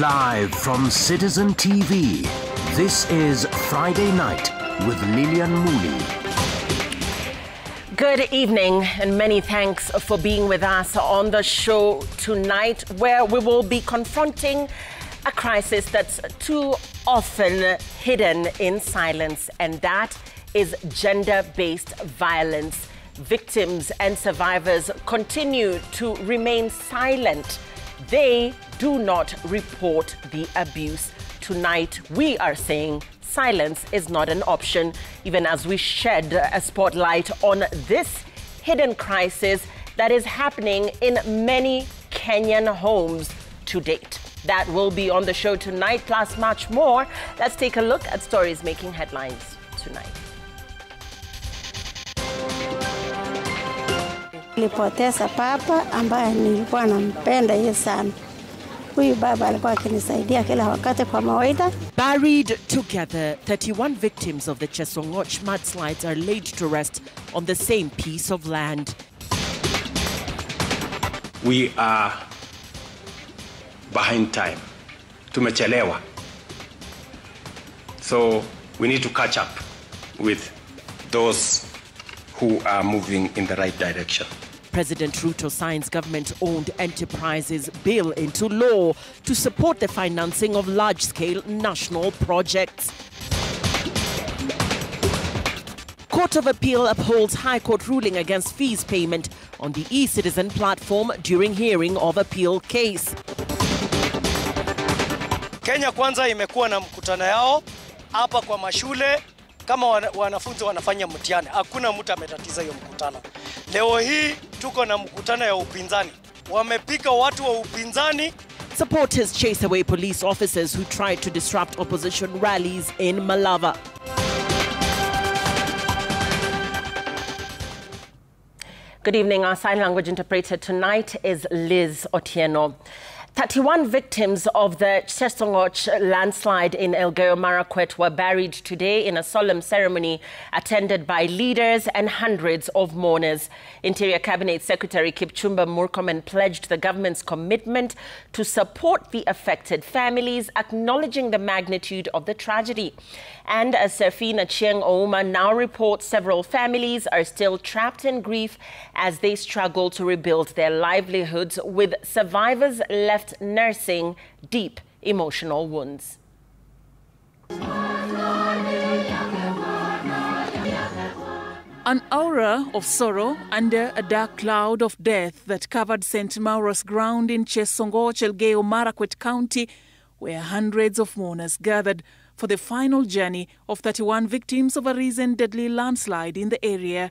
Live from Citizen TV, this is Friday Night with Lillian Mooney. Good evening and many thanks for being with us on the show tonight, where we will be confronting a crisis that's too often hidden in silence, and that is gender-based violence. Victims and survivors continue to remain silent. They do not report the abuse. Tonight, we are saying silence is not an option, even as we shed a spotlight on this hidden crisis that is happening in many Kenyan homes to date. That will be on the show tonight, plus much more. Let's take a look at stories making headlines tonight. Nilipoteza papa ambaye nilikuwa nampenda yeye sana. Huyu baba alikuwa akinisaidia kila wakati kwa mawaidha. Buried together, 31 victims of the Chesongoch mudslides are laid to rest on the same piece of land. We are behind time. Tumechelewa. So we need to catch up with those who are moving in the right direction. President Ruto signs government-owned enterprises bill into law to support the financing of large-scale national projects. Court of Appeal upholds High Court ruling against fees payment on the e-Citizen platform during hearing of appeal case. Kenya Kwanza imekuwa na mkutano yao hapa kwa mashule kama wanafunzi wanafanya mtihani. Hakuna mtu ametatiza hiyo mkutano. Leo hii tuko na mkutano ya upinzani. Wamepika watu wa upinzani. Supporters chase away police officers who tried to disrupt opposition rallies in Malava. Good evening. Our sign language interpreter tonight is Liz Otieno. 31 victims of the Chesongoch landslide in Elgeyo Marakwet were buried today in a solemn ceremony attended by leaders and hundreds of mourners. Interior Cabinet Secretary Kipchumba Murkomen pledged the government's commitment to support the affected families, acknowledging the magnitude of the tragedy. And as Serafina Chieng Ouma now reports, several families are still trapped in grief as they struggle to rebuild their livelihoods, with survivors left nursing deep emotional wounds. An aura of sorrow under a dark cloud of death that covered St. Maurus ground in Chesongoch, Elgeyo Marakwet County, where hundreds of mourners gathered for the final journey of 31 victims of a recent deadly landslide in the area.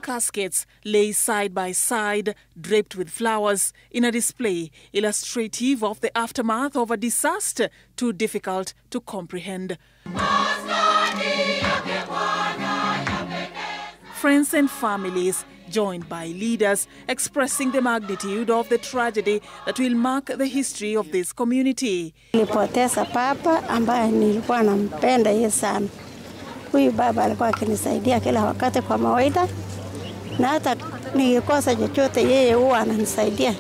Caskets lay side by side, draped with flowers, in a display illustrative of the aftermath of a disaster too difficult to comprehend. Friends and families, joined by leaders, expressing the magnitude of the tragedy that will mark the history of this community. Nilipoteza papa ambaye nilikuwa nampenda yeye sana. Huyu baba alikuwa akinisaidia kila wakati kwa mawaidha, na hata nikikosa chochote yeye huwa ananisaidia.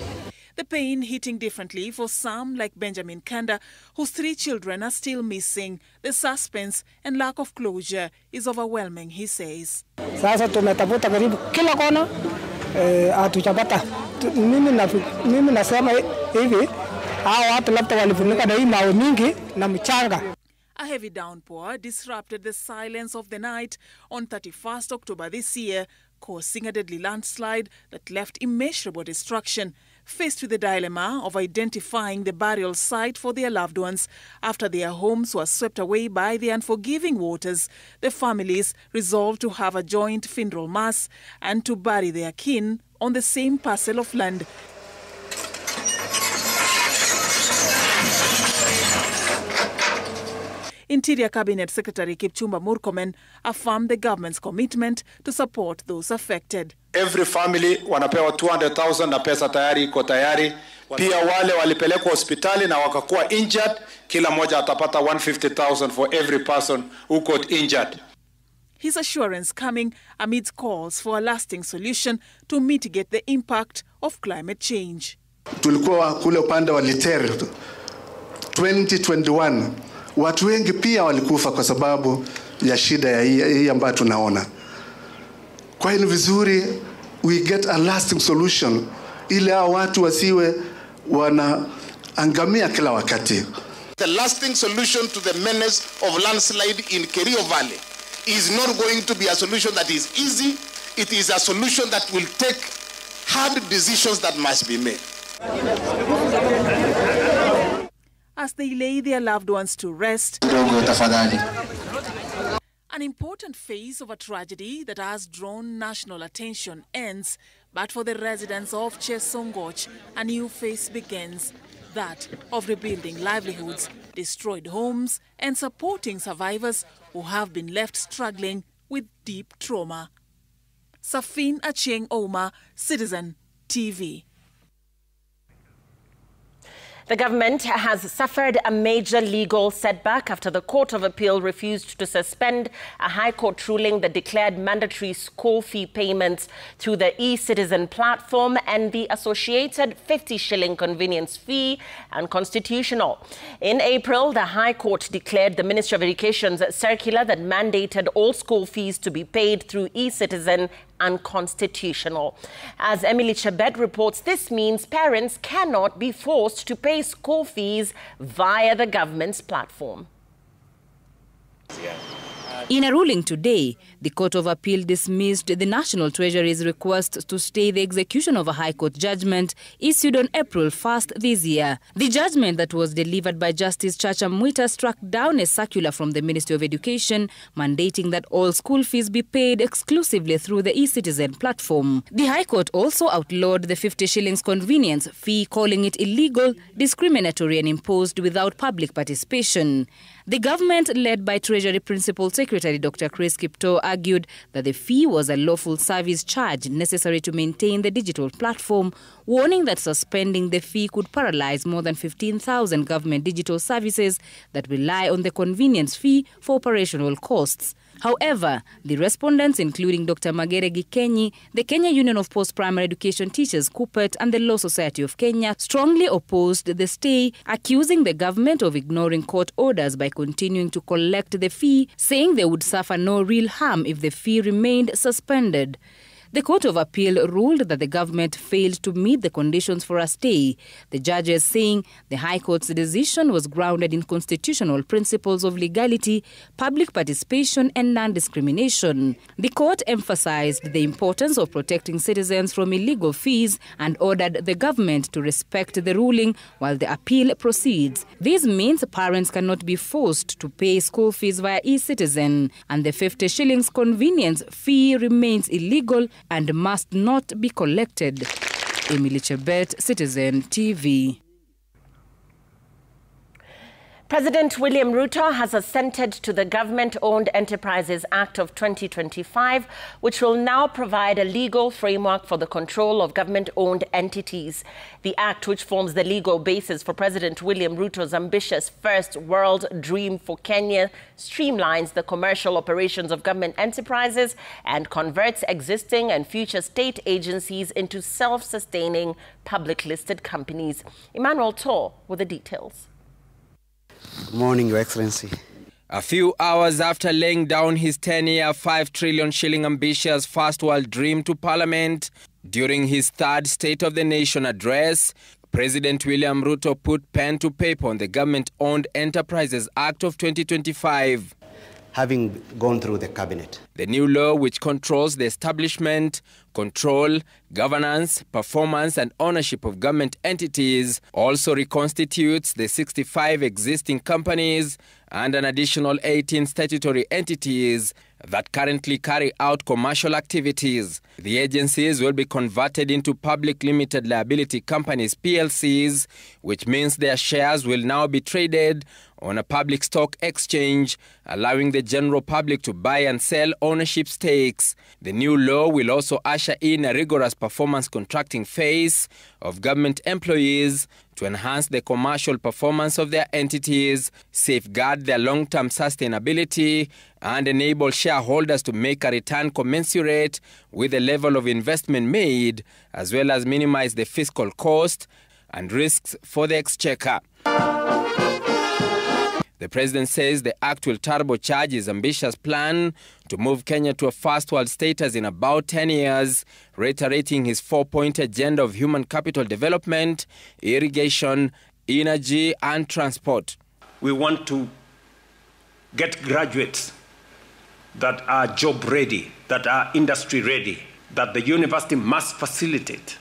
The pain hitting differently for some, like Benjamin Kanda, whose 3 children are still missing. The suspense and lack of closure is overwhelming, he says. Sasa tumetafuta karibu kila kona, hatujapata. Mimi nasema hivi, hao watu labda walifunika na hii mawe mingi na mchanga. A heavy downpour disrupted the silence of the night on 31st October this year, causing a deadly landslide that left immeasurable destruction. Faced with the dilemma of identifying the burial site for their loved ones after their homes were swept away by the unforgiving waters, the families resolved to have a joint funeral mass and to bury their kin on the same parcel of land. Interior Cabinet Secretary Kipchumba Murkomen affirmed the government's commitment to support those affected. Every family wanapewa 200,000 na pesa tayari iko tayari. Pia wale walipelekwa hospitali na wakakuwa injured, kila moja atapata 150,000 for every person who got injured. His assurance coming amidst calls for a lasting solution to mitigate the impact of climate change. Tulikuwa kule upande wa Literu 2021, watu wengi pia walikufa kwa sababu ya shida ya hii ambayo tunaona. Kwa hiyo ni vizuri we get a lasting solution ili hao watu wasiwe wanaangamia kila wakati. The lasting solution to the menace of landslide in Kerio Valley is not going to be a solution that is easy. It is a solution that will take hard decisions that must be made. As they lay their loved ones to rest, an important phase of a tragedy that has drawn national attention ends, but for the residents of Chesongoch, a new phase begins, that of rebuilding livelihoods, destroyed homes, and supporting survivors who have been left struggling with deep trauma. Safin Acheng Oma, Citizen TV. The government has suffered a major legal setback after the Court of Appeal refused to suspend a High Court ruling that declared mandatory school fee payments through the e-Citizen platform and the associated 50 shilling convenience fee unconstitutional. In April, the High Court declared the Ministry of Education's circular that mandated all school fees to be paid through e-Citizen unconstitutional. As Emily Chebet reports, this means parents cannot be forced to pay school fees via the government's platform. In a ruling today, the Court of Appeal dismissed the National Treasury's request to stay the execution of a High Court judgment issued on April 1st this year. The judgment that was delivered by Justice Chacha Mwita struck down a circular from the Ministry of Education mandating that all school fees be paid exclusively through the e-Citizen platform. The High Court also outlawed the 50 shillings convenience fee, calling it illegal, discriminatory and imposed without public participation. The government, led by Treasury Principal Secretary Dr. Chris Kipto, argued that the fee was a lawful service charge necessary to maintain the digital platform, warning that suspending the fee could paralyze more than 15,000 government digital services that rely on the convenience fee for operational costs. However, the respondents, including Dr. Magere Gikenyi, the Kenya Union of Post-Primary Education Teachers, KUPPET, and the Law Society of Kenya, strongly opposed the stay, accusing the government of ignoring court orders by continuing to collect the fee, saying they would suffer no real harm if the fee remained suspended. The Court of Appeal ruled that the government failed to meet the conditions for a stay, the judges saying the High Court's decision was grounded in constitutional principles of legality, public participation and non-discrimination. The court emphasized the importance of protecting citizens from illegal fees and ordered the government to respect the ruling while the appeal proceeds. This means parents cannot be forced to pay school fees via e-Citizen, and the 50 shillings convenience fee remains illegal and must not be collected. Emily Chebet, Citizen TV. President William Ruto has assented to the Government-Owned Enterprises Act of 2025, which will now provide a legal framework for the control of government-owned entities. The act, which forms the legal basis for President William Ruto's ambitious first world dream for Kenya, streamlines the commercial operations of government enterprises and converts existing and future state agencies into self-sustaining public-listed companies. Emmanuel Tor with the details. Good morning, Your Excellency. A few hours after laying down his 10-year, 5 trillion shilling ambitious first world dream to Parliament, during his third State of the Nation address, President William Ruto put pen to paper on the Government-Owned Enterprises Act of 2025. Having gone through the cabinet. The new law, which controls the establishment, control, governance, performance and ownership of government entities, also reconstitutes the 65 existing companies and an additional 18 statutory entities that currently carry out commercial activities. The agencies will be converted into public limited liability companies, PLCs, which means their shares will now be traded on a public stock exchange, allowing the general public to buy and sell ownership stakes. The new law will also usher in a rigorous performance contracting phase of government employees to enhance the commercial performance of their entities, safeguard their long-term sustainability, and enable shareholders to make a return commensurate with the level of investment made, as well as minimize the fiscal cost and risks for the exchequer. The president says the act will turbocharge his ambitious plan to move Kenya to a first world status in about 10 years, reiterating his 4-point agenda of human capital development, irrigation, energy and transport. We want to get graduates that are job ready, that are industry ready, that the university must facilitate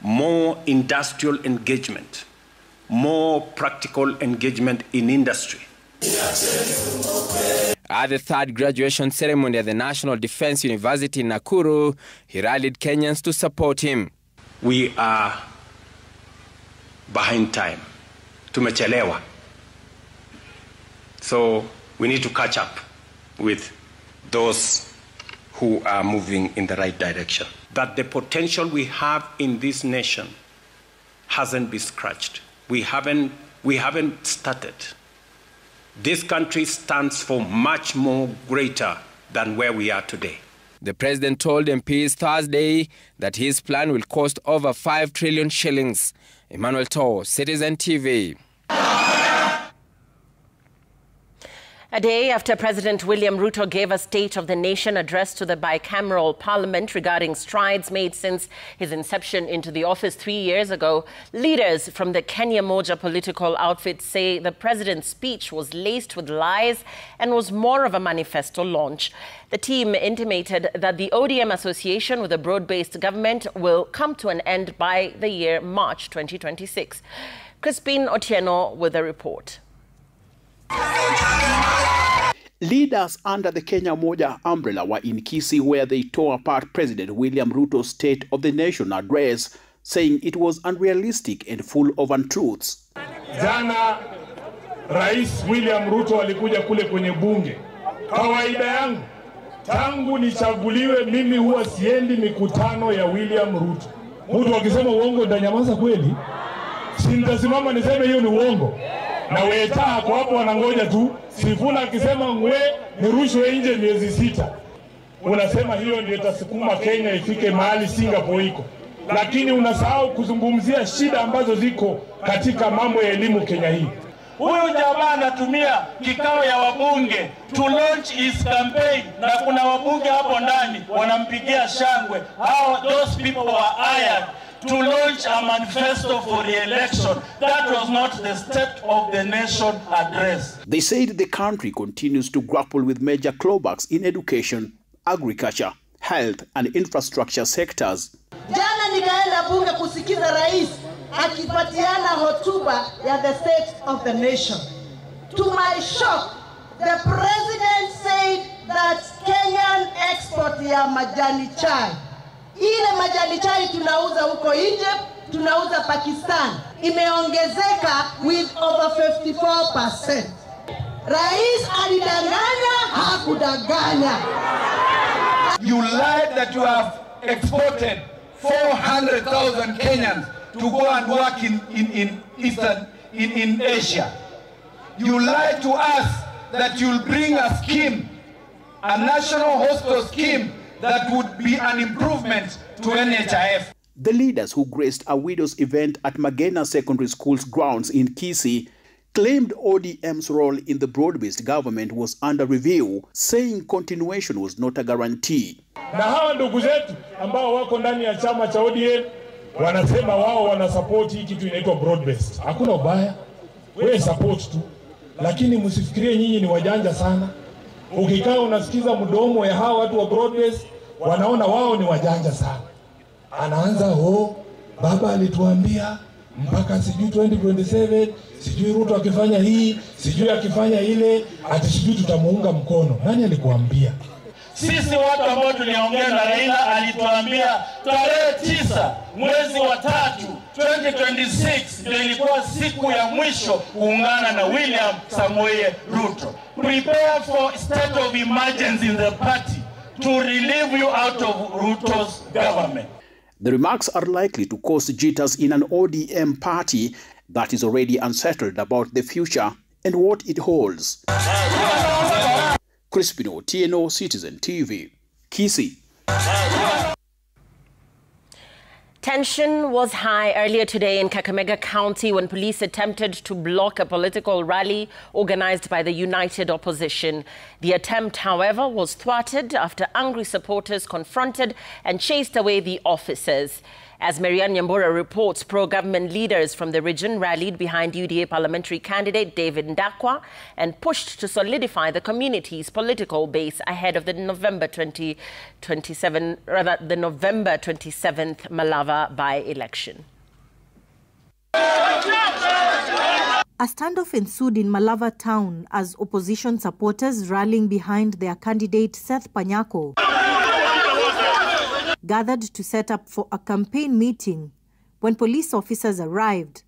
more industrial engagement, more practical engagement in industry. At the third graduation ceremony at the National Defense University in Nakuru, he rallied Kenyans to support him. We are behind time. Tumechelewa. So we need to catch up with those who are moving in the right direction. That the potential we have in this nation hasn't been scratched. We haven't started. This country stands for much more greater than where we are today. The president told MPs Thursday that his plan will cost over 5 trillion shillings. Emmanuel Toh, Citizen TV. A day after President William Ruto gave a State of the Nation address to the bicameral parliament regarding strides made since his inception into the office 3 years ago, leaders from the Kenya Moja political outfit say the president's speech was laced with lies and was more of a manifesto launch. The team intimated that the ODM association with a broad-based government will come to an end by the year March 2026. Crispin Otieno with a report. Leaders under the Kenya Moja umbrella were in Kisii, where they tore apart President William Ruto's State of the Nation address, saying it was unrealistic and full of untruths. Jana Rais William Ruto alikuja kule kwenye bunge. Kawaida yangu tangu nichaguliwe mimi huwa siendi mikutano ya William Ruto. Mtu akisema uongo ndanyamaza kweli? Si nitasimama niseme hiyo ni uongo? Na weta kwa hapo wanangoja tu. Sifuna akisema ngwe nirushwe nje miezi 6. Unasema hiyo ndio itasukuma Kenya ifike mahali Singapore iko. Lakini unasahau kuzungumzia shida ambazo ziko katika mambo ya elimu Kenya hii. Huyu jamaa anatumia kikao ya wabunge to launch his campaign, na kuna wabunge hapo ndani wanampigia shangwe. How those people were hired to launch a manifesto for re-election. That was not the State of the Nation address. They said the country continues to grapple with major clawbacks in education, agriculture, health and infrastructure sectors. Jana nikaenda bunge kusikiza rais akipatiana hotuba ya the State of the Nation. To my shock, the president said that Kenyan export ya majani chai, ile majani chai tunauza huko Egypt, tunauza Pakistan, imeongezeka with over 54%. Rais alidanganya, hakudanganya. You lied that you have exported 400,000 Kenyans to go and work in Asia. You lied to us that you'll bring a scheme, a national hostel scheme that would be an improvement to NHIF. The leaders who graced a widows event at Magena Secondary School's grounds in Kisii claimed ODM's role in the broad-based government was under review, saying continuation was not a guarantee. Na hawa ndugu zetu ambao wako ndani ya chama cha ODM wanasema wao wanasupport hii kitu inaitwa broad-based. Hakuna ubaya, wewe support tu. Lakini msifikirie nyinyi ni wajanja sana. Ukikaa unasikiza mdomo ya hawa watu wa broad-based, wanaona wao ni wajanja sana. Anaanza baba alituambia mpaka sijui 2027, sijui Ruto akifanya hii, sijui akifanya ile, ati sijui tutamuunga mkono. Nani alikuambia? Sisi watu ambao tuliongea na Raila alituambia tarehe 9 mwezi wa 3 2026 ndio ilikuwa siku ya mwisho kuungana na William Samoei Ruto. Prepare for state of emergency in the party to relieve you out of Ruto's government. The remarks are likely to cause jitters in an ODM party that is already unsettled about the future and what it holds. Crispino, TNO Citizen TV, Kisii. Tension was high earlier today in Kakamega County when police attempted to block a political rally organized by the United Opposition. The attempt, however, was thwarted after angry supporters confronted and chased away the officers. As Marianne Nyambura reports, pro-government leaders from the region rallied behind UDA parliamentary candidate David Ndakwa and pushed to solidify the community's political base ahead of the November 27th Malava by-election. A standoff ensued in Malava town as opposition supporters rallying behind their candidate Seth Panyako gathered to set up for a campaign meeting when police officers arrived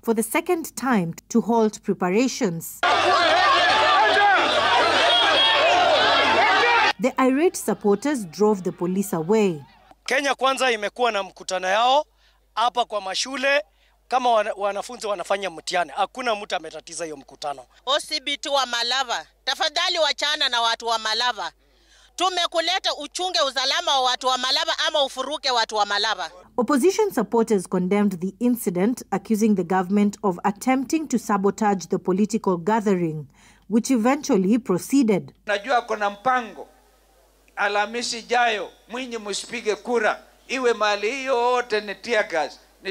for the second time to halt preparations. The irate supporters drove the police away. Kenya Kwanza imekuwa na mkutano yao hapa kwa mashule kama wanafunzi wanafanya mtihani. Hakuna mtu ametatiza hiyo mkutano. OCBT wa Malava, tafadhali wachana na watu wa Malava. Tumekuleta uchunge usalama wa watu wa Malava ama ufuruke watu wa Malava. Opposition supporters condemned the incident, accusing the government of attempting to sabotage the political gathering, which eventually proceeded. Najua kuna mpango. Alhamisi jayo, Mwinyi msipige kura. Iwe mali hiyo yote ni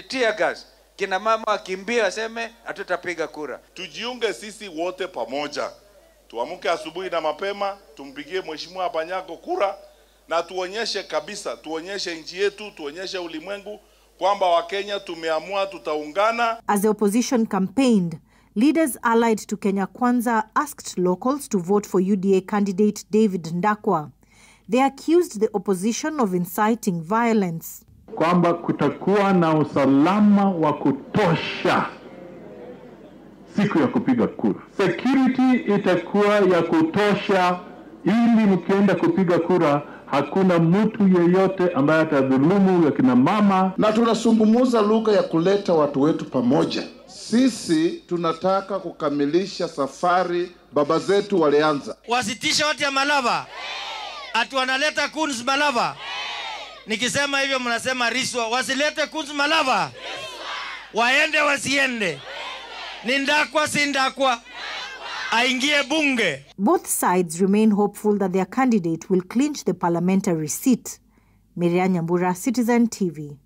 tear gas. Kina mama wakimbia waseme hatutapiga kura. Tujiunge sisi wote pamoja. Tuamuke asubuhi na mapema, tumpigie Mheshimiwa Panyako kura na tuonyeshe kabisa, tuonyeshe nchi yetu, tuonyeshe ulimwengu kwamba Wakenya tumeamua tutaungana. As the opposition campaigned, leaders allied to Kenya Kwanza asked locals to vote for UDA candidate David Ndakwa. They accused the opposition of inciting violence. Kwamba kutakuwa na usalama wa kutosha siku ya kupiga kura. Security itakuwa ya kutosha ili mkienda kupiga kura hakuna mtu yeyote ambaye atadhulumu ya kina mama. Na tunasungumuza lugha ya kuleta watu wetu pamoja. Sisi tunataka kukamilisha safari baba zetu walianza. Wasitisha watu ya Malava. Ati wanaleta kunzi Malava. Nikisema hivyo mnasema riswa. Wasilete kunzi Malava. Waende wasiende. Ndakwa si Ndakwa. Aingie bunge. Both sides remain hopeful that their candidate will clinch the parliamentary seat. Marianne Nyambura, Citizen TV.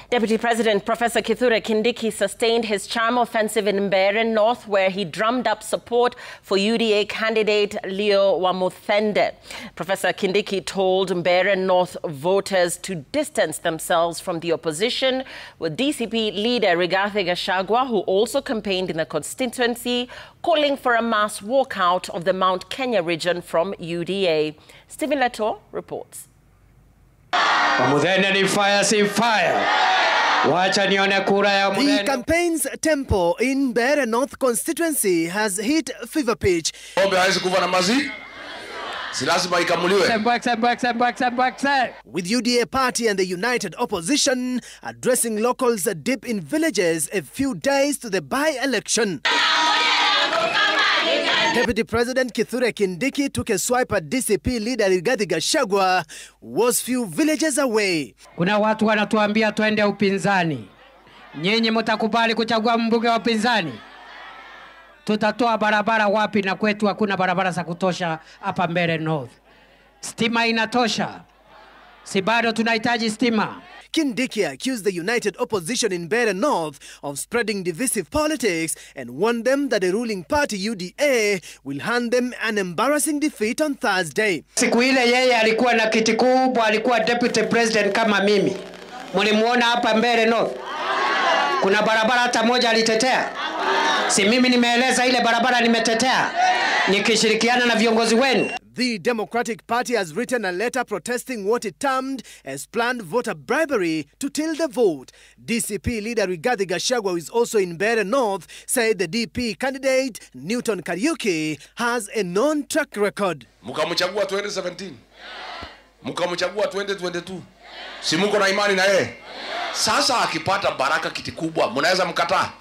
Deputy President Professor Kithure Kindiki sustained his charm offensive in Mbeere North, where he drummed up support for UDA candidate Leo Wamuthende. Professor Kindiki told Mbeere North voters to distance themselves from the opposition, with DCP leader Rigathi Gachagua, who also campaigned in the constituency, calling for a mass walkout of the Mount Kenya region from UDA. Stephen Leto reports. The campaign's tempo in Mbeere North constituency has hit fever pitch. With UDA party and the United Opposition addressing locals deep in villages a few days to the by-election. Deputy President Kithure Kindiki took a swipe at DCP leader Rigathi Gachagua, was few villages away. Kuna watu wanatuambia twende upinzani. Nyinyi mtakubali kuchagua mbunge wa upinzani? Tutatoa barabara wapi na kwetu hakuna barabara za kutosha hapa Mbeere North. Stima inatosha. Si bado tunahitaji stima. Kindiki accused the United Opposition in Mbeere North of spreading divisive politics and warned them that the ruling party UDA will hand them an embarrassing defeat on Thursday. Siku ile yeye alikuwa na kiti kubwa, alikuwa deputy president kama mimi. Mlimuona hapa Mbeere North? Kuna barabara hata moja alitetea? Si mimi nimeeleza ile barabara nimetetea nikishirikiana na viongozi wenu. The Democratic Party has written a letter protesting what it termed as planned voter bribery to till the vote. DCP leader Rigathi Gachagua, who is also in Mbeere North, said the DP candidate Newton Kariuki has a non-track record. Mukamuchagua 2017. Mukamuchagua 2022. Si muko na imani na yeye? Sasa akipata baraka kiti kubwa, mnaweza mkataa?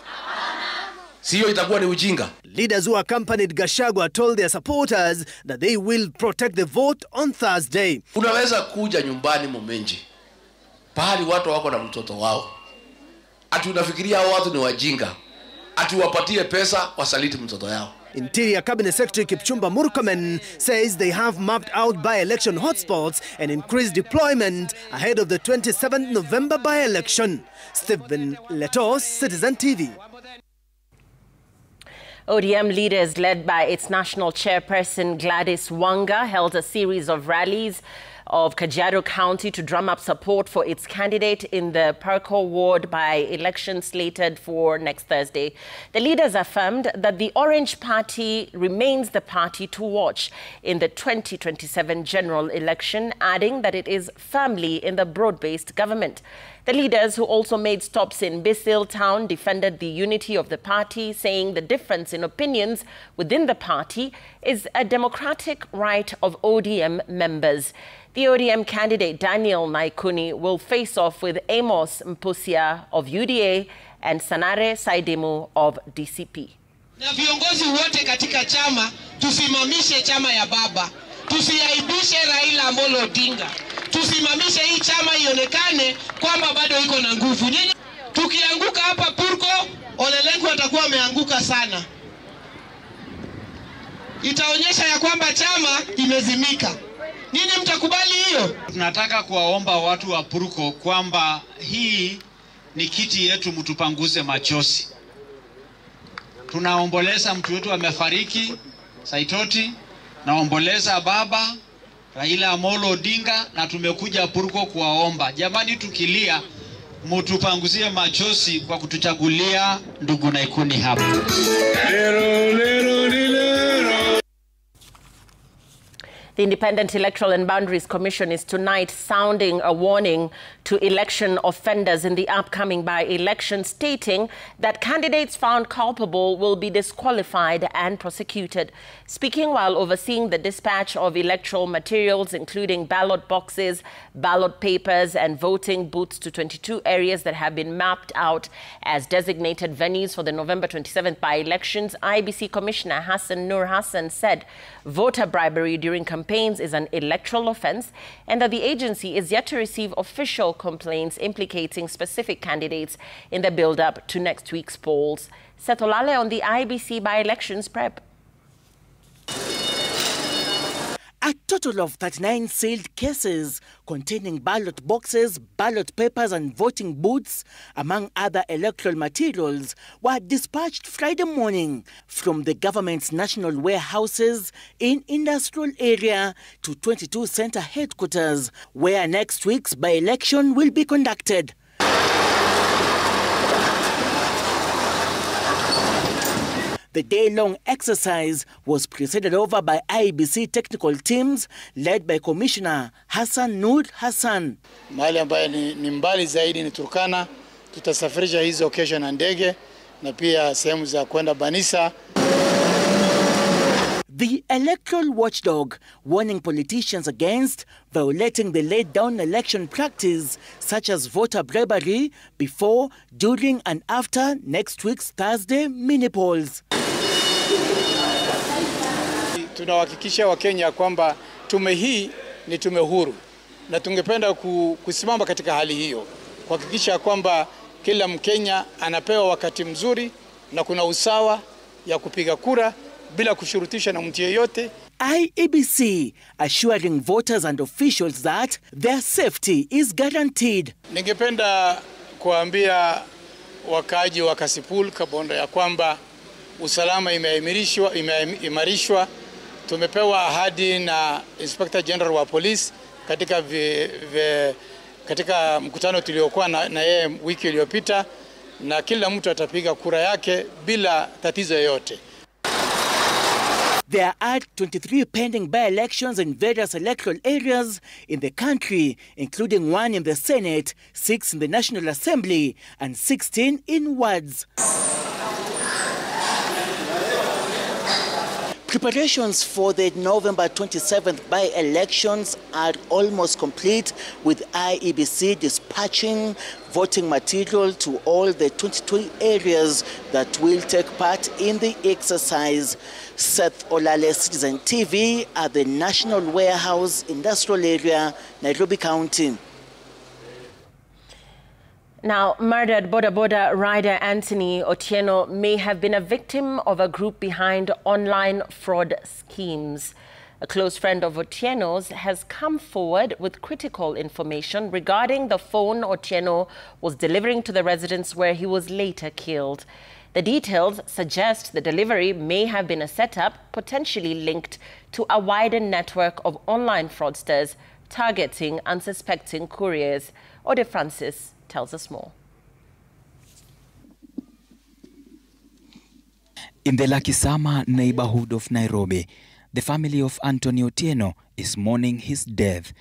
Sio itakuwa ni ujinga. Leaders who accompanied Gachagua told their supporters that they will protect the vote on Thursday. Unaweza kuja nyumbani Momenji, pahali watu wako na mtoto wao. Ati unafikiria hao watu ni wajinga. Ati wapatie pesa wasaliti mtoto yao. Interior Cabinet Secretary Kipchumba Murkomen says they have mapped out by-election hotspots and increased deployment ahead of the 27th November by-election. Stephen Letos, Citizen TV. ODM leaders led by its national chairperson Gladys Wanga held a series of rallies of Kajiado County to drum up support for its candidate in the Parkour ward by-election slated for next Thursday. The leaders affirmed that the Orange Party remains the party to watch in the 2027 general election, adding that it is firmly in the broad-based government. The leaders, who also made stops in Bisil town, defended the unity of the party, saying the difference in opinions within the party is a democratic right of ODM members. The ODM candidate Daniel Naikuni will face off with Amos Mpusia of UDA and Sanare Saidemu of DCP. Na viongozi wote katika chama tusimamishe chama ya baba, tusiaibishe Raila Amolo Odinga, tusimamishe hii chama ionekane kwamba bado iko na nguvu. Nyinyi tukianguka hapa Purko, Ole Lenku atakuwa ameanguka sana. Itaonyesha ya kwamba chama imezimika. Nini mtakubali hiyo? Tunataka kuwaomba watu wa Purko kwamba hii ni kiti yetu, mtupanguze machozi. Tunaomboleza mtu wetu amefariki, Saitoti, naomboleza baba Raila Amolo Odinga, na tumekuja Purko kuwaomba, jamani, tukilia mtupanguzie machozi kwa kutuchagulia ndugu Naikuni hapa. The Independent Electoral and Boundaries Commission is tonight sounding a warning to election offenders in the upcoming by-election, stating that candidates found culpable will be disqualified and prosecuted. Speaking while overseeing the dispatch of electoral materials, including ballot boxes, ballot papers, and voting booths to 22 areas that have been mapped out as designated venues for the November 27th by-elections, IEBC Commissioner Hassan Nur Hassan said voter bribery during campaigns is an electoral offense and that the agency is yet to receive official complaints implicating specific candidates in the build-up to next week's polls. Seth Olale on the IEBC by-elections prep. A total of 39 sealed cases containing ballot boxes, ballot papers and voting booths, among other electoral materials, were dispatched Friday morning from the government's national warehouses in industrial area to 22 center headquarters, where next week's by-election will be conducted. The day-long exercise was presided over by IEBC technical teams led by Commissioner Hassan Nur Hassan. Mahali ambayo ni mbali zaidi ni Turkana, tutasafirisha hizo kesho na ndege na pia sehemu za kwenda Banisa. The electoral watchdog warning politicians against violating the laid-down election practice such as voter bribery before, during and after next week's Thursday mini-polls. Tunahakikisha Wakenya kwamba tume hii ni tume huru na tungependa kusimama katika hali hiyo, kuhakikisha kwamba kila Mkenya anapewa wakati mzuri na kuna usawa ya kupiga kura bila kushurutisha na mtu yeyote. IEBC assuring voters and officials that their safety is guaranteed. Ningependa kuambia wakaaji wa Kasipul Kabondo ya kwamba usalama imeimarishwa. Tumepewa ahadi na Inspector General wa Police katika mkutano tuliokuwa na yeye wiki iliyopita, na kila mtu atapiga kura yake bila tatizo yoyote. There are 23 pending by-elections in various electoral areas in the country, including 1 in the Senate, 6 in the National Assembly, and 16 in wards. Preparations for the November 27th by-elections are almost complete, with IEBC dispatching voting material to all the 22 areas that will take part in the exercise. Seth Olale, Citizen TV, at the National Warehouse Industrial Area, Nairobi County. Now, murdered Boda Boda rider Anthony Otieno may have been a victim of a group behind online fraud schemes. A close friend of Otieno's has come forward with critical information regarding the phone Otieno was delivering to the residence where he was later killed. The details suggest the delivery may have been a setup potentially linked to a wider network of online fraudsters targeting unsuspecting couriers. Ode Francis tells us more. In the Lakisama neighborhood of Nairobi, the family of Anthony Otieno is mourning his death.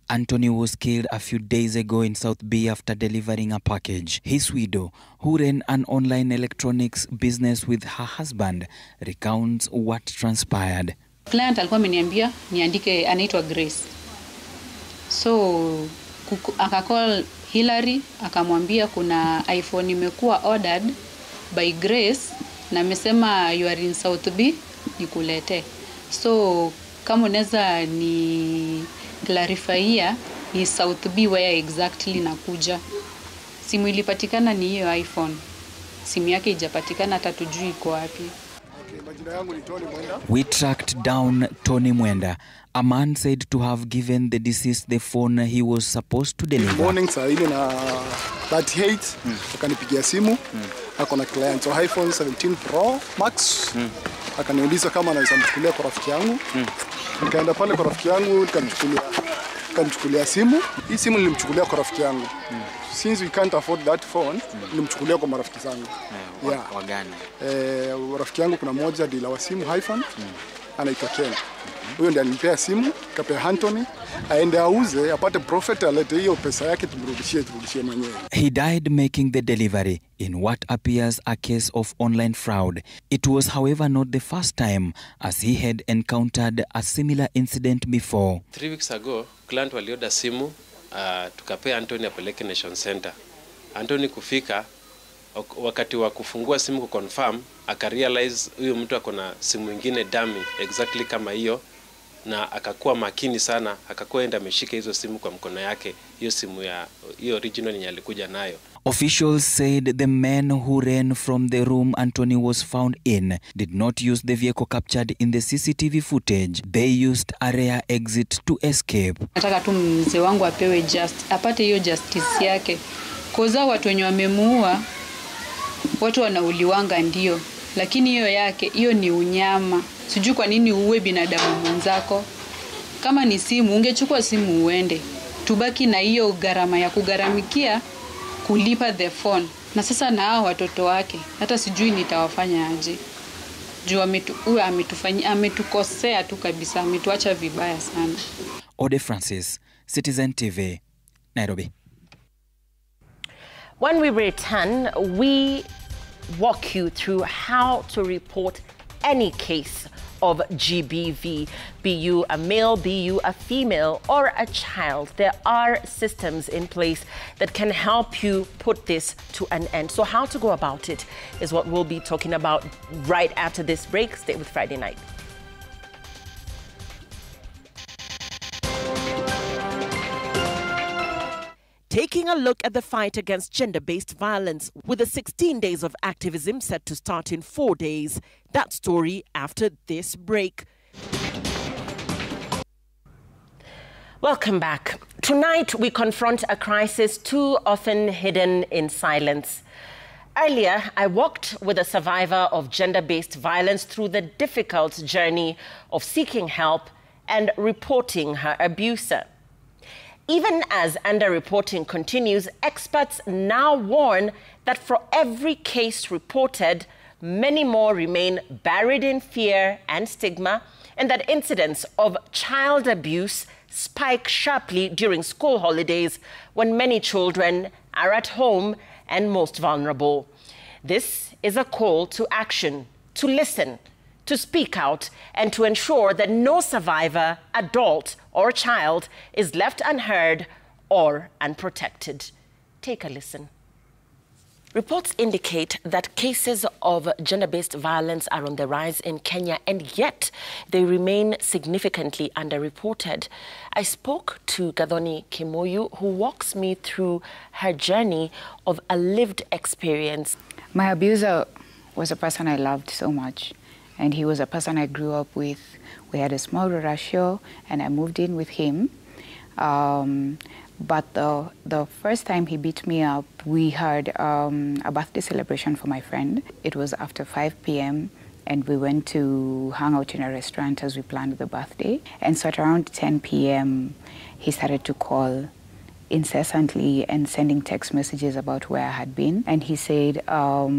Anthony was killed a few days ago in South B after delivering a package. His widow, who ran an online electronics business with her husband, recounts what transpired. Client alikuwa ameniambia niandike, anaitwa Grace. So akacall Hillary, akamwambia kuna iPhone imekuwa ordered by Grace na amesema you are in South B, nikulete. So kama unaweza ni clarifyia ni South B where exactly nakuja. Simu ilipatikana ni hiyo iPhone. Simu yake ijapatikana, hata tujui iko wapi. We tracked down Tony Mwenda, a man said to have given the deceased the phone he was supposed to deliver. Morning saa 4:38 akanipigia simu, ako na client wa iPhone 17 Pro Max. Akaniuliza kama anaweza mchukulia kwa rafiki yangu. Nikaenda pale kwa rafiki yangu nikamchukulia simu. Hii simu nilimchukulia kwa rafiki yangu. Since we can't afford that phone, nilimchukulia kwa marafiki zangu. Wagani? Rafiki yangu kuna moja dealer wa simu iPhone, anaitwa Ken. Huyo ndiye alinipea simu, kapea Anthony, aende auze, apate profit, alete hiyo pesa yake turudishie mwenyewe. He died making the delivery in what appears a case of online fraud. It was, however, not the first time, as he had encountered a similar incident before. 3 weeks ago, client walioda simu, tukapea Anthony apeleke Nation Center. Anthony kufika, wakati wa kufungua simu kuconfirm, akarealize huyo mtu akona simu ingine dummy exactly kama hiyo, na akakuwa makini sana, akakuwa enda ameshika hizo simu kwa mkono yake, hiyo simu ya hiyo original yenye alikuja nayo. Officials said the men who ran from the room Anthony was found in did not use the vehicle captured in the CCTV footage. They used a rear exit to escape. Nataka tu mzee wangu apate hiyo justice yake. Koza watu wenye wamemuua, watu wanauliwanga ndio, lakini hiyo yake, hiyo ni unyama. Sijui kwa nini uwe binadamu mwenzako. Kama ni simu, ungechukua simu uende. Tubaki na hiyo gharama ya kugaramikia kulipa the phone. Na sasa na hao watoto wake, hata sijui nitawafanya aje. Juu ametukosea tu kabisa, ametuacha vibaya sana. Ode Francis, Citizen TV, Nairobi. When we return, we walk you through how to report any case of GBV, be you a male, be you a female, or a child. There are systems in place that can help you put this to an end. So how to go about it is what we'll be talking about right after this break. Stay with Friday Night. Taking a look at the fight against gender-based violence, with the 16 days of activism set to start in 4 days. That story after this break. Welcome back. Tonight, we confront a crisis too often hidden in silence. Earlier, I walked with a survivor of gender-based violence through the difficult journey of seeking help and reporting her abuser. Even as underreporting continues, experts now warn that for every case reported, many more remain buried in fear and stigma, and that incidents of child abuse spike sharply during school holidays when many children are at home and most vulnerable. This is a call to action, to listen, to speak out and to ensure that no survivor, adult or child is left unheard or unprotected. Take a listen. Reports indicate that cases of gender-based violence are on the rise in Kenya, and yet they remain significantly underreported. I spoke to Gathoni Kimoyu, who walks me through her journey of a lived experience. My abuser was a person I loved so much, and he was a person I grew up with. We had a small ratio, and I moved in with him. But the first time he beat me up, we had a birthday celebration for my friend. It was after 5 p.m. and we went to hang out in a restaurant as we planned the birthday. And so at around 10 p.m., he started to call incessantly and sending text messages about where I had been. And he said, are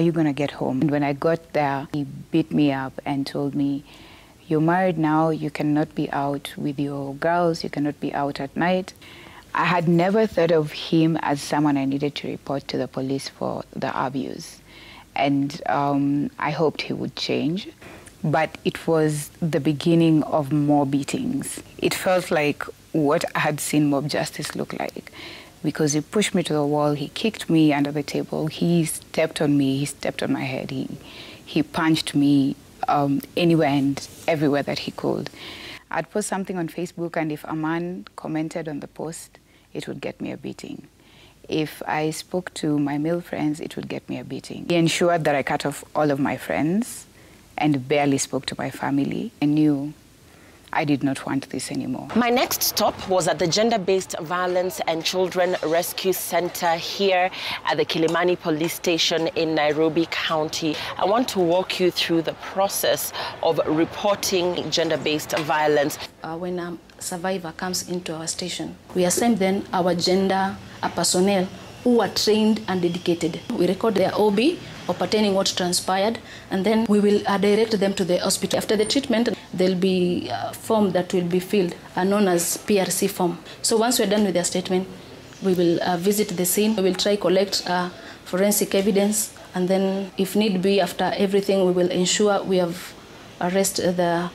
you gonna get home? And when I got there, he beat me up and told me, you're married now, you cannot be out with your girls, you cannot be out at night. I had never thought of him as someone I needed to report to the police for the abuse. And I hoped he would change. But it was the beginning of more beatings. It felt like what I had seen mob justice look like, because he pushed me to the wall, he kicked me under the table, he stepped on me, he stepped on my head, he punched me anywhere and everywhere that he could. I'd post something on Facebook, and if a man commented on the post, it would get me a beating. If I spoke to my male friends, it would get me a beating. He ensured that I cut off all of my friends and barely spoke to my family. I knew I did not want this anymore. My next stop was at the Gender-Based Violence and Children Rescue Center here at the Kilimani Police Station in Nairobi County. I want to walk you through the process of reporting gender-based violence. When a survivor comes into our station, we assign then our gender personnel who are trained and dedicated. We record their OB or pertaining what transpired, and then we will direct them to the hospital. After the treatment, there'll be a form that will be filled, known as PRC form. So once we're done with their statement, we will visit the scene. We will try collect forensic evidence, and then if need be, after everything, we will ensure we have arrested the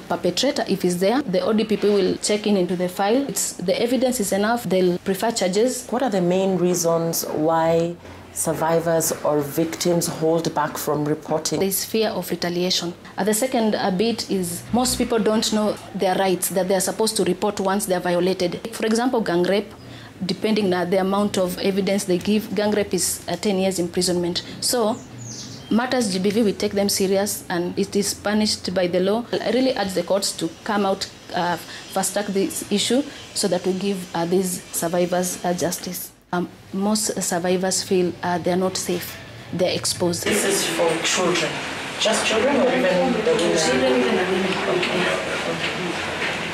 perpetrator if he's there. The ODPP will check into the file. The evidence is enough, they'll prefer charges. What are the main reasons why survivors or victims hold back from reporting? There's fear of retaliation. The second bit is most people don't know their rights, that they're supposed to report once they're violated. For example, gang rape, depending on the amount of evidence they give, gang rape is 10 years imprisonment. So matters GBV, we take them serious, and it is punished by the law. I really urge the courts to come out, fast track this issue so that we give these survivors justice. Most survivors feel they're not safe, they're exposed. This is for children, just children, or even the women? Children, even the women. Okay.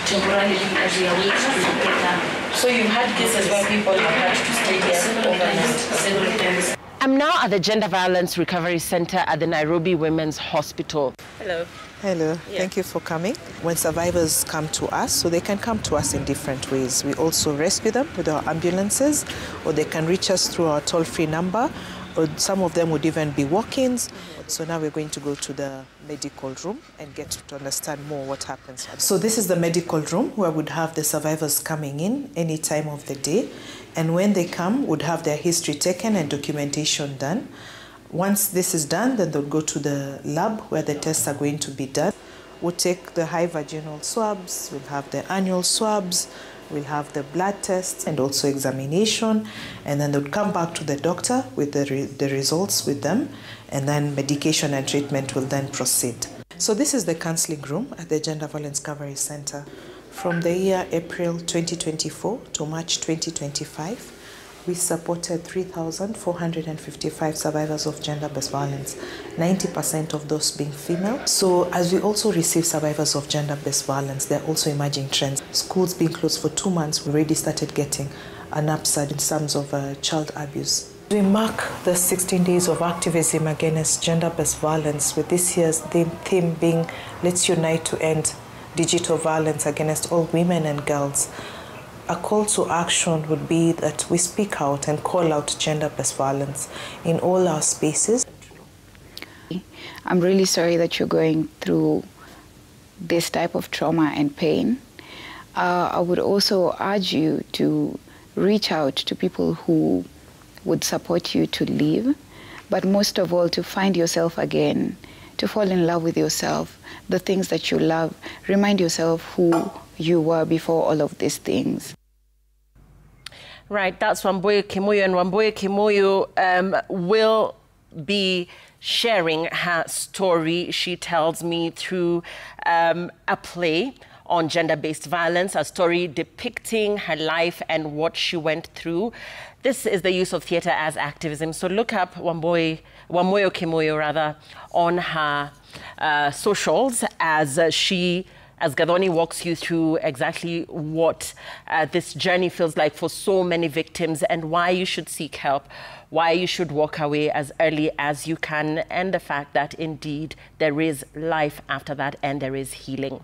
Temporarily, as we are waiting to get them. So you've had cases where people have had to stay here several times. I'm now at the Gender Violence Recovery Center at the Nairobi Women's Hospital. Hello. Hello, thank you for coming. When survivors come to us, so they can come to us in different ways. We also rescue them with our ambulances, or they can reach us through our toll-free number, or some of them would even be walk-ins. So now we're going to go to the medical room and get to understand more what happens. So this is the medical room where we'd have the survivors coming in any time of the day. And when they come, would have their history taken and documentation done. Once this is done, then they'll go to the lab where the tests are going to be done. We'll take the high vaginal swabs, we'll have the annual swabs, we'll have the blood tests and also examination. And then they'll come back to the doctor with the results with them, and then medication and treatment will then proceed. So this is the counseling room at the Gender Violence Recovery Center. From the year April 2024 to March 2025, we supported 3,455 survivors of gender-based violence, 90% of those being female. So as we also receive survivors of gender-based violence, there are also emerging trends. Schools being closed for 2 months, we already started getting an upside in terms of child abuse. We mark the 16 days of activism against gender-based violence, with this year's theme being Let's Unite to End Digital Violence Against All Women and Girls. A call to action would be that we speak out and call out gender-based violence in all our spaces. I'm really sorry that you're going through this type of trauma and pain. I would also urge you to reach out to people who would support you to live, but most of all to find yourself again, to fall in love with yourself, the things that you love. Remind yourself who you were before all of these things. Right, that's Wamboye Kimuyu, and Wamboye Kimuyu will be sharing her story, she tells me, through a play on gender-based violence, a story depicting her life and what she went through. This is the use of theatre as activism. So look up Wamboye Kimuyu on her socials as Gathoni walks you through exactly what this journey feels like for so many victims and why you should seek help, why you should walk away as early as you can, and the fact that indeed there is life after that and there is healing.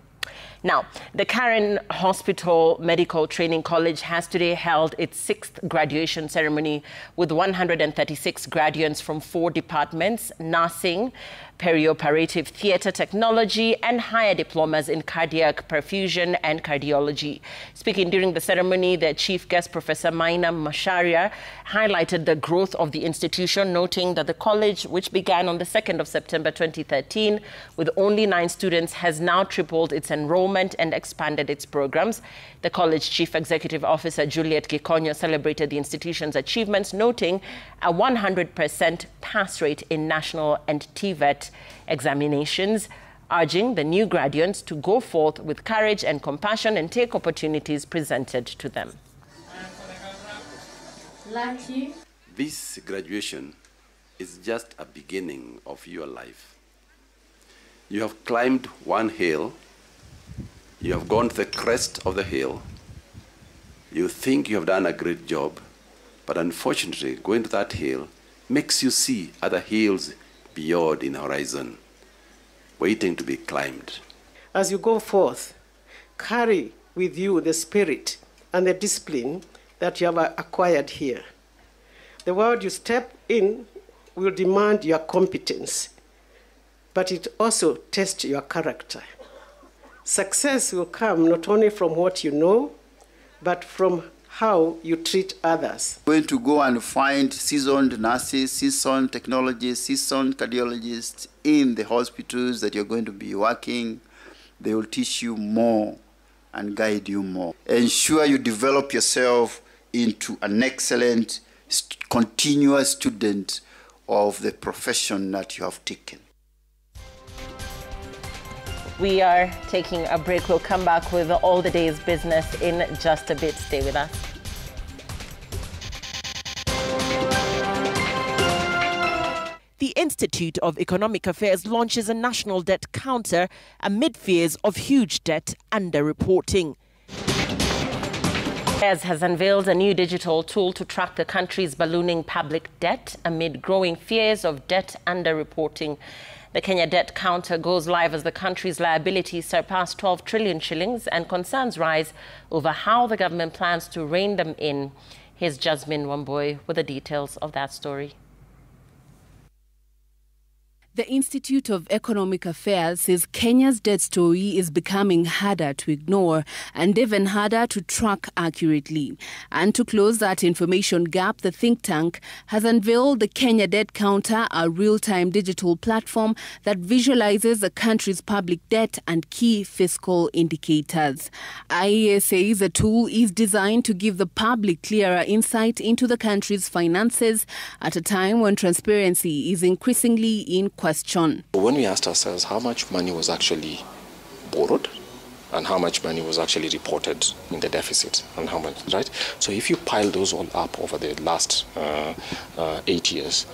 Now, the Karen Hospital Medical Training College has today held its 6th graduation ceremony with 136 graduates from 4 departments: nursing, perioperative theatre technology, and higher diplomas in cardiac perfusion and cardiology. Speaking during the ceremony, the chief guest, Professor Maina Macharia, highlighted the growth of the institution, noting that the college, which began on the 2nd of September 2013 with only 9 students, has now tripled its enrollment and expanded its programs. The college chief executive officer, Juliet Gikonyo, celebrated the institution's achievements, noting a 100% pass rate in national and TVET examinations, urging the new graduates to go forth with courage and compassion and take opportunities presented to them. This graduation is just a beginning of your life. You have climbed one hill, you have gone to the crest of the hill, you think you have done a great job, but unfortunately going to that hill makes you see other hills beyond in the horizon, waiting to be climbed. As you go forth, carry with you the spirit and the discipline that you have acquired here. The world you step in will demand your competence, but it also tests your character. Success will come not only from what you know, but from how you treat others. Going to go and find seasoned nurses, seasoned technologists, seasoned cardiologists in the hospitals that you're going to be working. They will teach you more and guide you more. Ensure you develop yourself into an excellent, continuous student of the profession that you have taken. We are taking a break. We'll come back with all the day's business in just a bit. Stay with us. The Institute of Economic Affairs launches a national debt counter amid fears of huge debt underreporting. Affairs has unveiled a new digital tool to track the country's ballooning public debt amid growing fears of debt underreporting. The Kenya debt counter goes live as the country's liabilities surpass 12 trillion shillings and concerns rise over how the government plans to rein them in. Here's Jasmine Wamboye with the details of that story. The Institute of Economic Affairs says Kenya's debt story is becoming harder to ignore and even harder to track accurately. And to close that information gap, the think tank has unveiled the Kenya Debt Counter, a real-time digital platform that visualizes the country's public debt and key fiscal indicators. IEA says the tool is designed to give the public clearer insight into the country's finances at a time when transparency is increasingly in question. When we asked ourselves how much money was actually borrowed and how much money was actually reported in the deficit and how much, right? So if you pile those all up over the last 8 years,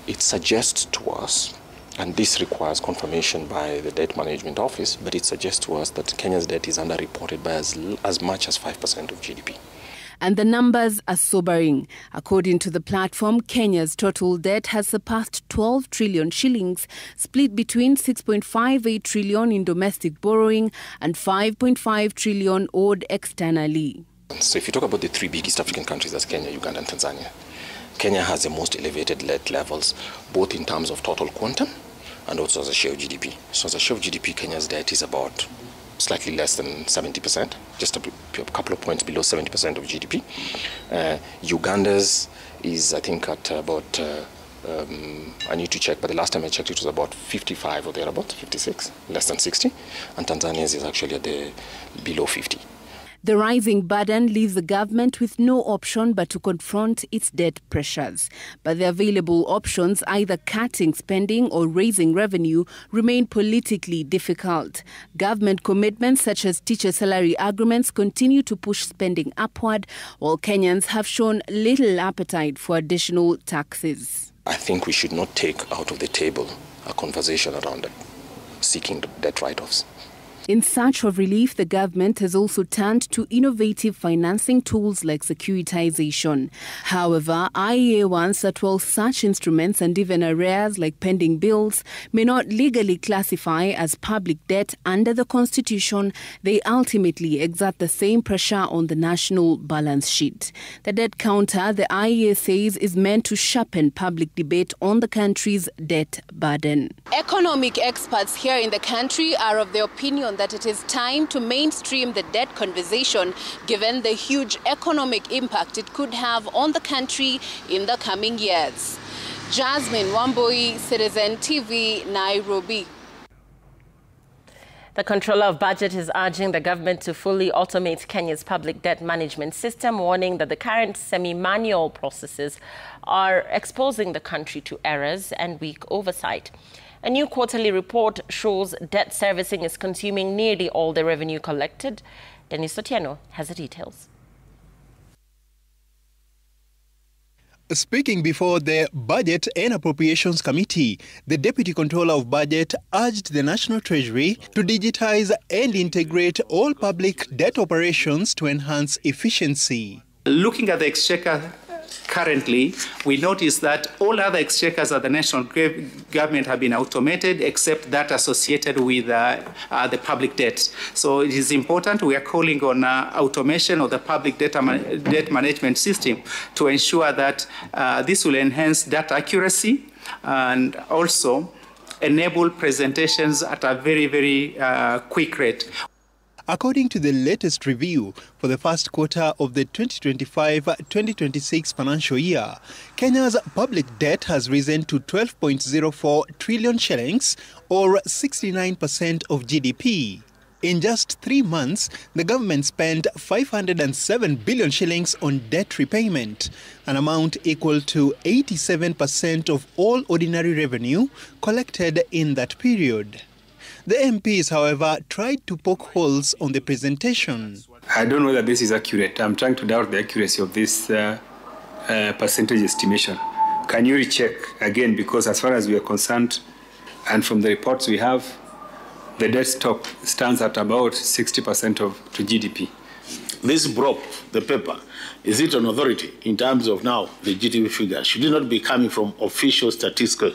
it suggests to us, and this requires confirmation by the Debt Management Office, but it suggests to us that Kenya's debt is underreported by as much as 5% of GDP. And the numbers are sobering. According to the platform, Kenya's total debt has surpassed 12 trillion shillings, split between 6.58 trillion in domestic borrowing and 5.5 trillion owed externally. So if you talk about the 3 big East African countries, that's Kenya, Uganda and Tanzania, Kenya has the most elevated debt levels, both in terms of total quantum and also as a share of GDP. So as a share of GDP, Kenya's debt is about slightly less than 70%, just a couple of points below 70% of GDP. Uganda's is, I think, at about, I need to check, but the last time I checked it was about 55 or thereabout, 56, less than 60. And Tanzania's is actually at the below 50. The rising burden leaves the government with no option but to confront its debt pressures. But the available options, either cutting spending or raising revenue, remain politically difficult. Government commitments such as teacher salary agreements continue to push spending upward, while Kenyans have shown little appetite for additional taxes. I think we should not take out of the table a conversation around seeking debt write-offs. In search of relief, the government has also turned to innovative financing tools like securitization. However, IEA warns that while such instruments and even arrears like pending bills may not legally classify as public debt under the Constitution, they ultimately exert the same pressure on the national balance sheet. The debt counter, the IEA says, is meant to sharpen public debate on the country's debt burden. Economic experts here in the country are of the opinion that it is time to mainstream the debt conversation given the huge economic impact it could have on the country in the coming years. Jasmine Wamboi, Citizen TV, Nairobi. The Controller of Budget is urging the government to fully automate Kenya's public debt management system, warning that the current semi-manual processes are exposing the country to errors and weak oversight. A new quarterly report shows debt servicing is consuming nearly all the revenue collected. Dennis Otieno has the details. Speaking before the Budget and Appropriations Committee, the Deputy Controller of Budget urged the National Treasury to digitize and integrate all public debt operations to enhance efficiency. Looking at the exchequer currently, we notice that all other exchequers of the national government have been automated except that associated with the public debt. So it is important. We are calling on automation of the public debt management system to ensure that this will enhance data accuracy and also enable presentations at a very, very quick rate. According to the latest review for the first quarter of the 2025-2026 financial year, Kenya's public debt has risen to 12.04 trillion shillings, or 69% of GDP. In just 3 months, the government spent 507 billion shillings on debt repayment, an amount equal to 87% of all ordinary revenue collected in that period. The MPs, however, tried to poke holes on the presentation. I don't know whether this is accurate. I'm trying to doubt the accuracy of this percentage estimation. Can you recheck again? Because as far as we are concerned, and from the reports we have, the debt stock stands at about 60% to GDP. This broke the paper. Is it an authority in terms of now the GDP figure? Should it not be coming from official statistical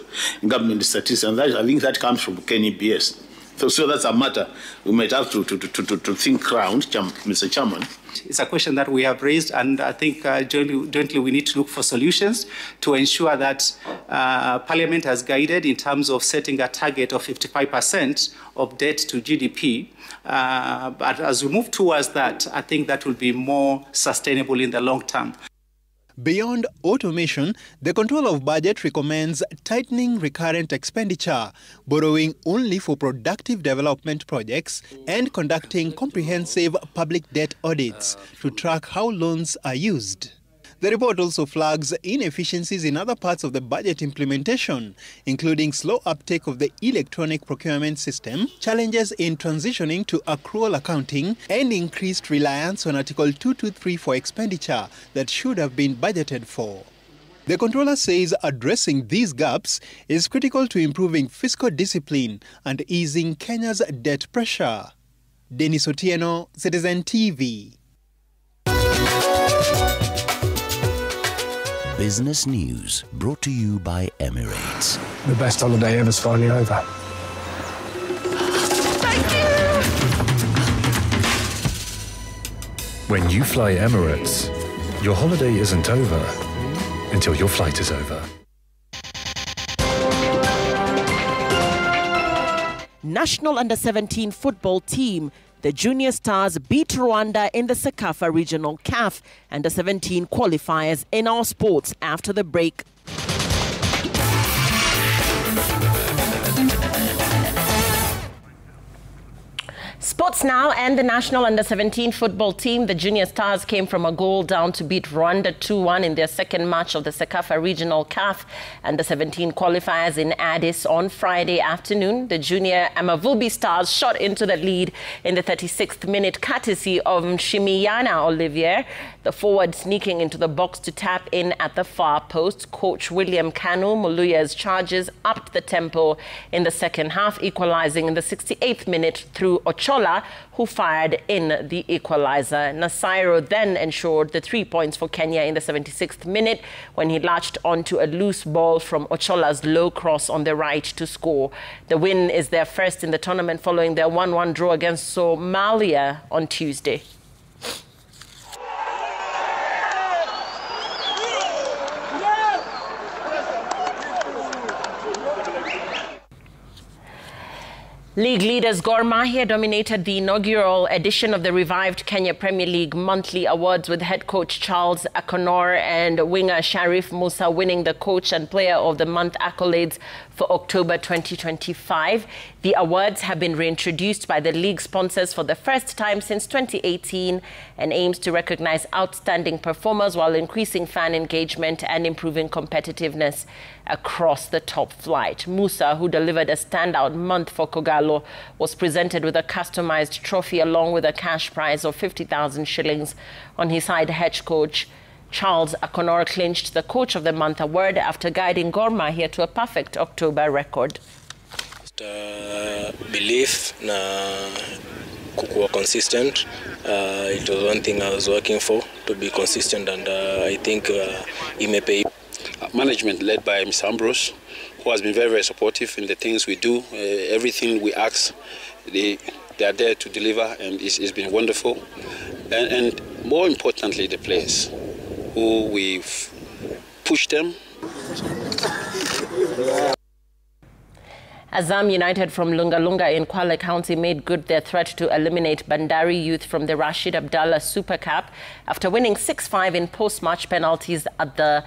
government statistics? And that, I think that comes from KNBS. So that's a matter we might have to think around, Mr. Chairman. It's a question that we have raised, and I think jointly we need to look for solutions to ensure that Parliament has guided in terms of setting a target of 55% of debt to GDP. But as we move towards that, I think that will be more sustainable in the long term. Beyond automation, the Controller of Budget recommends tightening recurrent expenditure, borrowing only for productive development projects, and conducting comprehensive public debt audits to track how loans are used. The report also flags inefficiencies in other parts of the budget implementation, including slow uptake of the electronic procurement system, challenges in transitioning to accrual accounting, and increased reliance on Article 223 for expenditure that should have been budgeted for. The Controller says addressing these gaps is critical to improving fiscal discipline and easing Kenya's debt pressure. Dennis Otieno, Citizen TV. Business News, brought to you by Emirates. The best holiday ever's finally over. Thank you! When you fly Emirates, your holiday isn't over until your flight is over. national under-17 football team, the Junior Stars, beat Rwanda in the Sekafa Regional CAF under-17 qualifiers in our sports after the break. Sports now, and the national under-17 football team, the Junior Stars, came from a goal down to beat Rwanda 2-1 in their second match of the Sekafa Regional CAF under-17 qualifiers in Addis on Friday afternoon. The Junior Amavubi Stars shot into the lead in the 36th minute courtesy of Nshimiyana Olivier, the forward sneaking into the box to tap in at the far post. Coach William Kanu Muluya's charges upped the tempo in the second half, equalizing in the 68th minute through Ochola, who fired in the equalizer. Nasairo then ensured the 3 points for Kenya in the 76th minute when he latched onto a loose ball from Ochola's low cross on the right to score. The win is their first in the tournament following their 1-1 draw against Somalia on Tuesday. League leaders Gor Mahia dominated the inaugural edition of the revived Kenya Premier League monthly awards, with head coach Charles Akonor and winger Sharif Musa winning the Coach and Player of the Month accolades for October 2025. The awards have been reintroduced by the league sponsors for the first time since 2018 and aims to recognize outstanding performers while increasing fan engagement and improving competitiveness across the top flight. Musa, who delivered a standout month for Kogalo, was presented with a customized trophy along with a cash prize of 50,000 shillings. On his side, head coach Charles Akonor clinched the Coach of the Month award after guiding Gor Mahia to a perfect October record. Belief na kukuwa consistent. It was one thing I was working for, to be consistent, and I think it may pay. Management led by Mr. Ambrose, who has been very, very supportive in the things we do. Everything we ask, they are there to deliver, and it's been wonderful. And more importantly, the players, who we've pushed them. Azam United from Lunga in Kwale County made good their threat to eliminate Bandari Youth from the Rashid Abdallah Super Cup after winning 6-5 in post-match penalties at the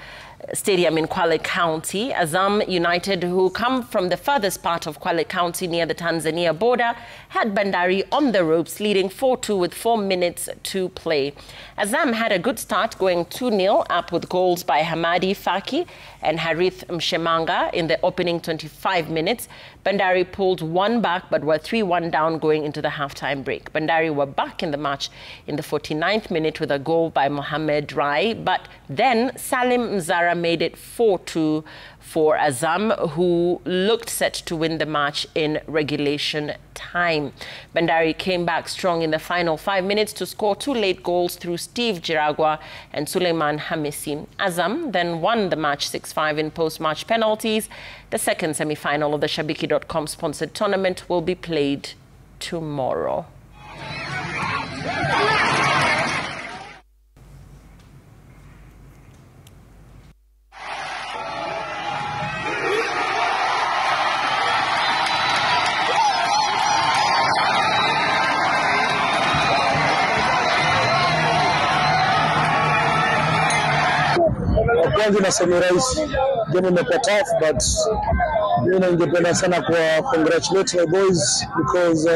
stadium in Kwale County. Azam United, who come from the furthest part of Kwale County near the Tanzania border, had Bandari on the ropes, leading 4-2 with 4 minutes to play. Azam had a good start, going 2-0 up with goals by Hamadi Faki and Harith Mshemanga in the opening 25 minutes. Bandari pulled one back but were 3-1 down going into the halftime break. Bandari were back in the match in the 49th minute with a goal by Mohamed Rai, but then Salim Mzara made it 4-2 for Azam, who looked set to win the match in regulation time. Bandari came back strong in the final 5 minutes to score 2 late goals through Steve Jiragwa and Suleiman Hamisi. Azam then won the match 6-5 in post-match penalties. The second semi-final of the Shabiki.com sponsored tournament will be played tomorrow. Kwanza nasema rais, game imekuwa tough, but mimi ningependa sana kwa congratulate my boys because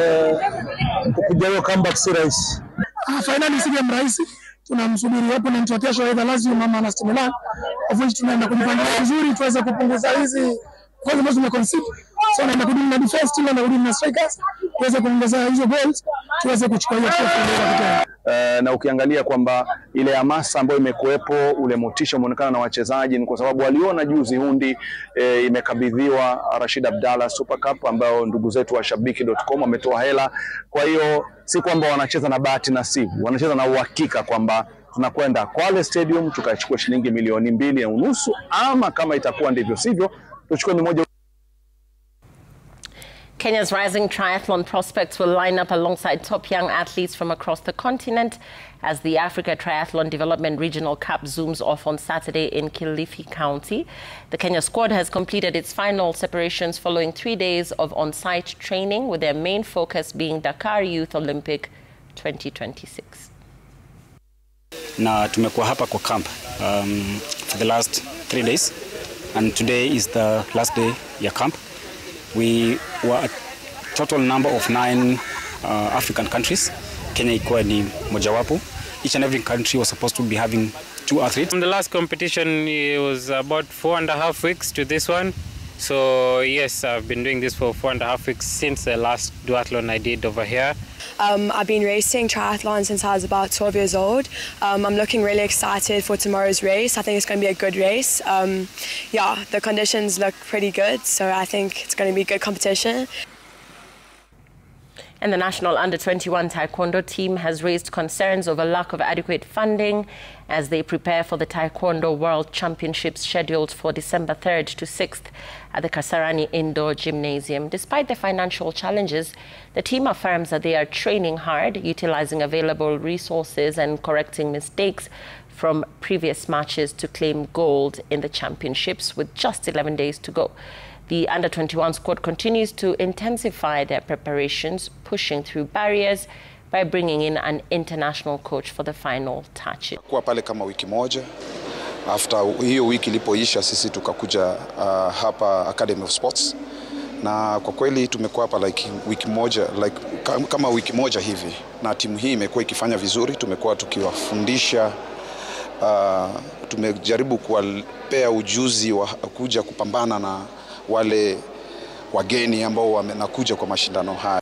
kupiga hiyo comeback si rahisi. Finally si game rahisi, tunamsubiri hapo na kesho either Lazio mama na Milan, of which tunaenda kujifanya vizuri tuweze kupunguza hizi kwanza mwanzo tumeconcede, so naenda kurudi na defense team na kurudi na strikers tuweze kuongeza hizo goals tuweze kuchukua hiyo trophy. Na ukiangalia kwamba ile hamasa ambayo imekuepo, ule motisha umeonekana na wachezaji, ni kwa sababu waliona juzi hundi imekabidhiwa Rashid Abdallah Super Cup ambao ndugu zetu wa Shabiki.com wametoa hela. Kwa hiyo si kwamba wanacheza na bahati nasibu, wanacheza na uhakika kwamba tunakwenda Kwale Stadium tukachukua shilingi 2.5 milioni, ama kama itakuwa ndivyo sivyo tuchukue 1. Kenya's rising triathlon prospects will line up alongside top young athletes from across the continent as the Africa Triathlon Development Regional Cup zooms off on Saturday in Kilifi County. The Kenya squad has completed its final separations following 3 days of on-site training, with their main focus being Dakar Youth Olympic 2026. Na tumekuwa hapa kwa camp for the last 3 days, and today is the last day ya camp. We were a total number of 9 African countries. Kenya ikiwa ni mojawapo. Each and every country was supposed to be having 2 athletes. From the last competition, it was about 4.5 weeks to this one. So yes, I've been doing this for 4.5 weeks since the last duathlon I did over here. I've been racing triathlon since I was about 12 years old. I'm looking really excited for tomorrow's race. I think it's going to be a good race. Yeah, the conditions look pretty good, so I think it's going to be a good competition. And the national under-21 taekwondo team has raised concerns over lack of adequate funding as they prepare for the Taekwondo World Championships scheduled for December 3rd to 6th at the Kasarani Indoor Gymnasium. Despite the financial challenges, the team affirms that they are training hard, utilizing available resources and correcting mistakes from previous matches to claim gold in the championships with just 11 days to go. The under-21 squad continues to intensify their preparations, pushing through barriers by bringing in an international coach for the final touches. Kwa pale kama wiki moja, after hiyo wiki ilipoisha, sisi tukakuja hapa Academy of Sports, na kwa kweli tumekuwa hapa kama wiki moja hivi, na timu hii imekuwa ikifanya vizuri. Tumekuwa tukiwafundisha, tumejaribu kuwapea ujuzi wa kuja kupambana na wale wageni ambao wanakuja kwa mashindano haya.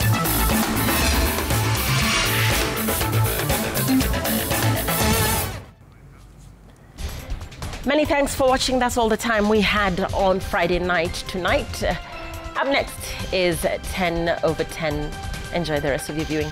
Many thanks for watching. That's all the time we had on Friday night tonight. Up next is 10 over 10. Enjoy the rest of your viewing.